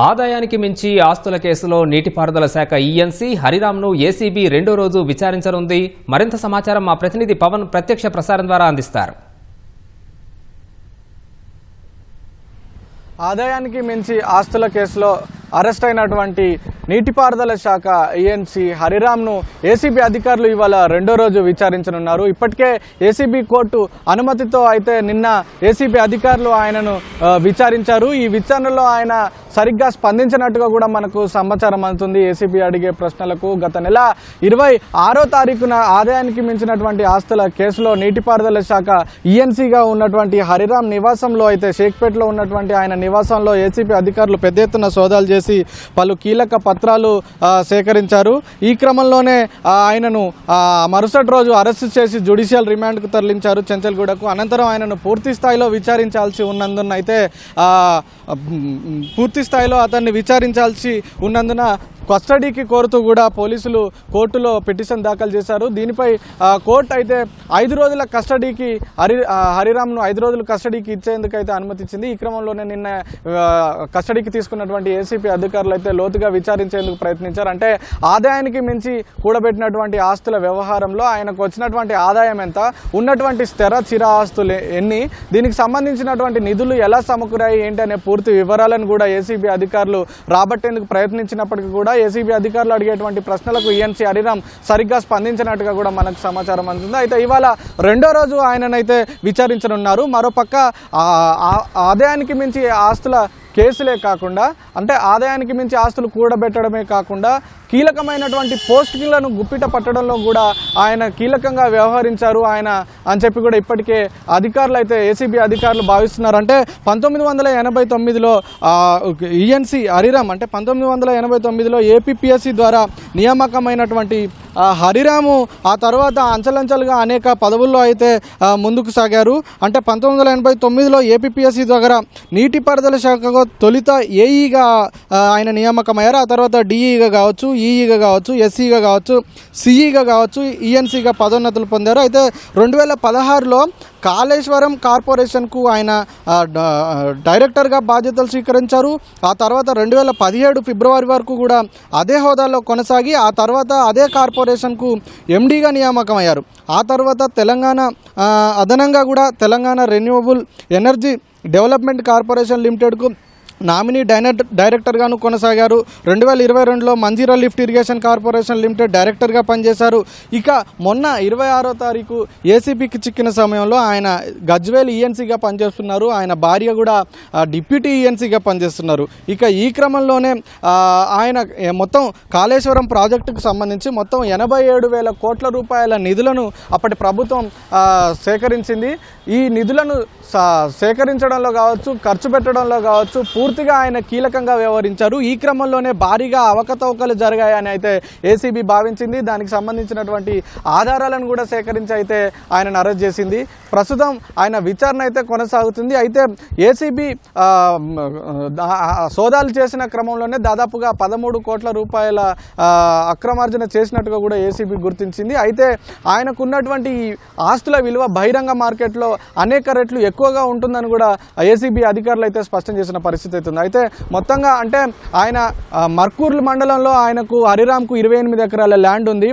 ఆదాయానికి మించి ఆస్తుల కేసులో నీటిపారుదల శాఖ ఈఎన్సీ హరిరామ్ను ఏసీబీ రెండో రోజు విచారించనుంది. మరింత సమాచారం మా ప్రతినిధి పవన్ ప్రత్యక్ష ప్రసారం ద్వారా అందిస్తారు. ఆదాయానికి మించి ఆస్తుల కేసులో అరెస్ట్ అయినటువంటి నీటిపారుదల శాఖ ఈఎన్సీ హరిరామ్ను ఏసీబీ అధికారులు ఇవాళ రెండో రోజు విచారించనున్నారు. ఇప్పటికే ఏసీబీ కోర్టు అనుమతితో అయితే నిన్న ఏసీబీ అధికారులు ఆయనను విచారించారు. ఈ విచారణలో ఆయన సరిగ్గా స్పందించినట్టుగా కూడా మనకు సమాచారం అందుతుంది. ఏసీబీ అడిగే ప్రశ్నలకు గత నెల 26వ తారీఖున ఆదాయానికి మించినటువంటి ఆస్తుల కేసులో నీటిపారుదల శాఖ ఈఎన్సీగా ఉన్నటువంటి హరిరామ్ నివాసంలో అయితే షేక్పేటలో ఉన్నటువంటి ఆయన నివాసంలో ఏసీబీ అధికారులు పెద్ద ఎత్తున సోదాలు చేసి పలు కీలక పత్రాలు సేకరించారు. ఈ క్రమంలోనే ఆయనను మరుసటి రోజు అరెస్టు చేసి జ్యుడిషియల్ రిమాండ్కు తరలించారు చెంచల్గూడకు. అనంతరం ఆయనను పూర్తి స్థాయిలో విచారించాల్సి ఉన్నందున అయితే పూర్తి స్థాయిలో అతన్ని విచారించాల్సి ఉన్నందున కస్టడీకి కోరుతూ కూడా పోలీసులు కోర్టులో పిటిషన్ దాఖలు చేశారు. దీనిపై కోర్టు అయితే 5 రోజుల కస్టడీకి హరిరామ్ను 5 రోజులు కస్టడీకి ఇచ్చేందుకు అయితే అనుమతించింది. ఈ క్రమంలోనే నిన్న కస్టడీకి తీసుకున్నటువంటి ఏసీపీ అధికారులు అయితే లోతుగా విచారించేందుకు ప్రయత్నించారు. అంటే ఆదాయానికి మించి కూడబెట్టినటువంటి ఆస్తుల వ్యవహారంలో ఆయనకు వచ్చినటువంటి ఆదాయం ఎంత, ఉన్నటువంటి స్థిర చిర ఆస్తులు ఎన్ని, దీనికి సంబంధించినటువంటి నిధులు ఎలా సమకూరాయి ఏంటి అనే పూర్తి వివరాలను కూడా ఏసీబీ అధికారులు రాబట్టేందుకు ప్రయత్నించినప్పటికీ కూడా ఏసీబీ అధికారులు అడిగేటువంటి ప్రశ్నలకు ఈఎన్సీ హరిరామ్ సరిగ్గా స్పందించినట్టుగా కూడా మనకు సమాచారం అందుతుంది. అయితే ఇవాళ రెండో రోజు ఆయననైతే విచారించనున్నారు. మరోపక్క ఆదాయానికి మించి ఆస్తుల కేసులే కాకుండా, అంటే ఆదాయానికి మించి ఆస్తులు కూడబెట్టడమే కాకుండా కీలకమైనటువంటి పోస్టింగ్లను గుప్పిట పట్టడంలో కూడా ఆయన కీలకంగా వ్యవహరించారు ఆయన అని చెప్పి కూడా ఇప్పటికే అధికారులు అయితే ఏసీబీ అధికారులు భావిస్తున్నారు. అంటే 1989లో ఈఎన్సీ హరిరామ్ అంటే 1989లో ఏపీపీఎస్సీ ద్వారా నియామకమైనటువంటి హరిరాము ఆ తర్వాత అంచెలంచెలుగా అనేక పదవుల్లో అయితే ముందుకు సాగారు. అంటే 1989లో ఏపీపీఎస్సీ ద్వారా నీటిపారుదల శాఖకు తొలిత ఏఈగా ఆయన నియామకమయ్యారు. ఆ తర్వాత డిఈగా కావచ్చు, ఈఈగా కావచ్చు, ఎస్సీగా కావచ్చు, సిఈగా కావచ్చు, ఈఎన్సీగా పదోన్నతులు పొందారు. అయితే 2016లో కాళేశ్వరం కార్పొరేషన్కు ఆయన డైరెక్టర్గా బాధ్యతలు స్వీకరించారు. ఆ తర్వాత 2017 ఫిబ్రవరి వరకు కూడా అదే హోదాలో కొనసాగి ఆ తర్వాత అదే కార్పొరేషన్కు ఎండీగా నియామకమయ్యారు. ఆ తర్వాత తెలంగాణ అదనంగా కూడా Telangana renewable energy development corporation లిమిటెడ్కు నామినీ డైరెక్టర్గాను కొనసాగారు. 2022లో Manjira lift irrigation corporation limited డైరెక్టర్గా పనిచేశారు. ఇక మొన్న 26వ తారీఖు ఏసీబీకి చిక్కిన సమయంలో ఆయన గజ్వేల్ ఈఎన్సీగా పనిచేస్తున్నారు. ఆయన భార్య కూడా డిప్యూటీ ఈఎన్సీగా పనిచేస్తున్నారు. ఇక ఈ క్రమంలోనే ఆయన మొత్తం కాళేశ్వరం ప్రాజెక్టుకు సంబంధించి మొత్తం 87,000 కోట్ల రూపాయల నిధులను అప్పటి ప్రభుత్వం సేకరించింది. ఈ నిధులను సేకరించడంలో కావచ్చు, ఖర్చు పెట్టడంలో కావచ్చు పూర్తిగా ఆయన కీలకంగా వ్యవహరించారు. ఈ క్రమంలోనే భారీగా అవకతవకలు జరిగాయని అయితే ఏసీబీ భావించింది. దానికి సంబంధించినటువంటి ఆధారాలను కూడా సేకరించి అయితే ఆయనను అరెస్ట్ చేసింది. ప్రస్తుతం ఆయన విచారణ అయితే కొనసాగుతుంది. అయితే ఏసీబీ సోదాలు చేసిన క్రమంలోనే దాదాపుగా 13 కోట్ల రూపాయల అక్రమార్జన చేసినట్టుగా కూడా ఏసీబీ గుర్తించింది. అయితే ఆయనకున్నటువంటి ఆస్తుల విలువ బహిరంగ మార్కెట్లో అనేక రెట్లు ఎక్కువగా ఉంటుందని కూడా ఏసీబీ అధికారులు అయితే స్పష్టం చేసిన పరిస్థితి అవుతుంది. అయితే మొత్తంగా అంటే ఆయన మర్కూర్ల మండలంలో ఆయనకు హరిరామ్కు 28 ఎకరాల ల్యాండ్ ఉంది.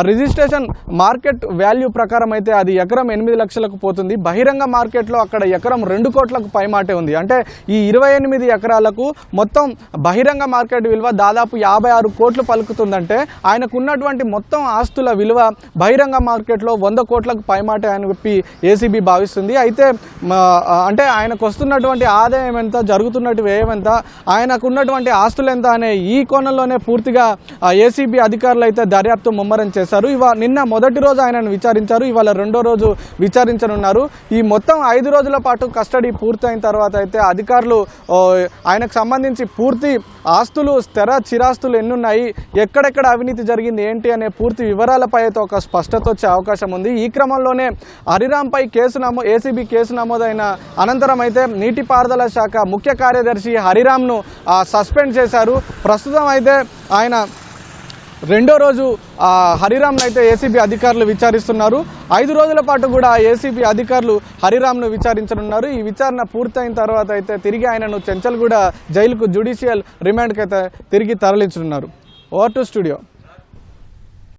రిజిస్ట్రేషన్ మార్కెట్ వాల్యూ ప్రకారం అయితే అది ఎకరం 8 లక్షలకు పోతుంది. బహిరంగ మార్కెట్లో అక్కడ ఎకరం 2 కోట్లకు పైమాటే ఉంది. అంటే ఈ 28 ఎకరాలకు మొత్తం బహిరంగ మార్కెట్ విలువ దాదాపు 56 కోట్లు పలుకుతుందంటే ఆయనకు ఉన్నటువంటి మొత్తం ఆస్తుల విలువ బహిరంగ మార్కెట్లో 100 కోట్లకు పైమాటే అని చెప్పి ఏసీబీ భావిస్తుంది. అయితే అంటే ఆయనకు వస్తున్నటువంటి ఆదాయం ఎంత, జరుగుతున్నటువంటి వ్యయం ఎంత, ఆయనకు ఉన్నటువంటి ఆస్తులు ఎంత అనే ఈ కోణంలోనే పూర్తిగా ఏసీబీ అధికారులు అయితే దర్యాప్తు ముమ్మరం చేశారు. నిన్న మొదటి రోజు ఆయనను విచారించారు. ఇవాళ రెండో రోజు విచారించనున్నారు. ఈ మొత్తం 5 రోజుల పాటు కస్టడీ పూర్తయిన తర్వాత అయితే అధికారులు ఆయనకు సంబంధించి పూర్తి ఆస్తులు, స్థిర చిరాస్తులు ఎన్నున్నాయి, ఎక్కడెక్కడ అవినీతి జరిగింది ఏంటి అనే పూర్తి వివరాలపై అయితే ఒక స్పష్టత వచ్చే అవకాశం ఉంది. ఈ క్రమంలోనే హరిరామ్పై ఏసీబీ కేసు నమోదైన అనంతరం అయితే నీటిపారుదల శాఖ ముఖ్య కార్యదర్శి హరిరామ్ను సస్పెండ్ చేశారు. ప్రస్తుతం అయితే ఆయన రెండో రోజు హరిరామ్ను అయితే ఏసీబీ అధికారులు విచారిస్తున్నారు. 5 రోజుల పాటు కూడా ఏసీబీ అధికారులు హరిరామ్ను విచారించనున్నారు. ఈ విచారణ పూర్తయిన తర్వాత అయితే తిరిగి ఆయనను చెంచల్గూడ జైలుకు జ్యుడిషియల్ రిమాండ్కి అయితే తిరిగి తరలించనున్నారు. Over to studio.